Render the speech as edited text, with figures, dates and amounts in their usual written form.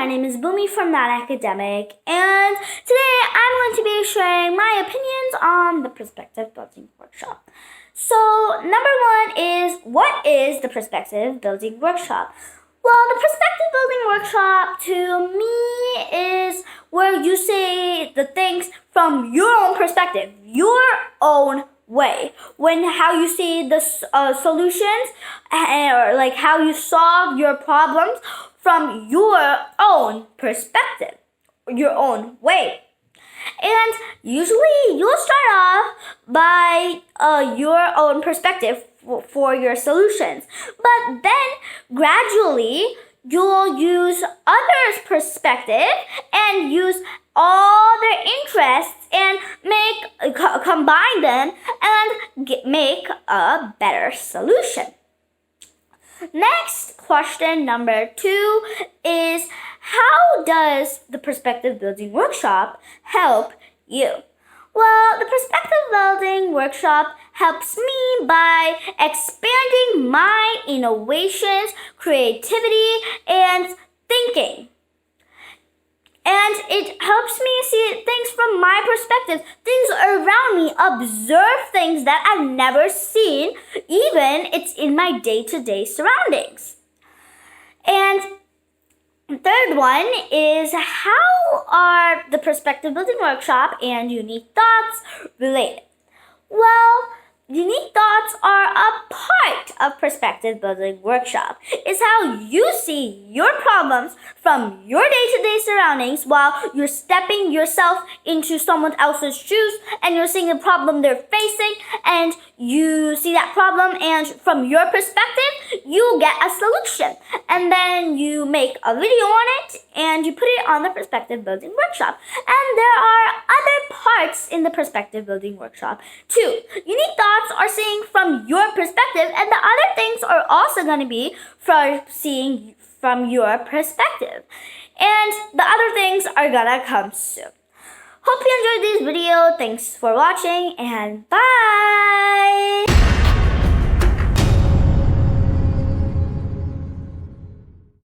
my name is Bhoomi from That Academic, and today I'm going to be sharing my opinions on the perspective building workshop. So, number one is, what is the perspective building workshop? Well, the perspective building workshop to me is where you say the things from your own perspective, your own way, how you see the solutions, or like how you solve your problems from your own perspective, your own way. And usually you'll start off by your own perspective for your solutions, but then gradually you'll use others' perspective and use all their interests and combine them and make a better solution. Next, question number 2 is, how does the perspective building workshop help you? Well, the perspective building workshop helps me by expanding my innovations, creativity, and thinking. And it helps me see things from my perspective, things around me, observe things that I've never seen, even it's in my day-to-day surroundings. And third one is, how are the perspective building workshop and unique thoughts related? Well, unique thoughts are a part of perspective building workshop. It's how you see your problems from your day-to-day surroundings while you're stepping yourself into someone else's shoes and you're seeing a problem they're facing, and you see that problem, and from your perspective you get a solution, and then you make a video on it and you put it on the perspective building workshop. And there are other parts in the perspective building workshop too. Unique thoughts are seeing from your perspective, and the other things are also going to be for seeing from your perspective, and the other things are gonna come soon. Hope you enjoyed this video. Thanks for watching, and bye!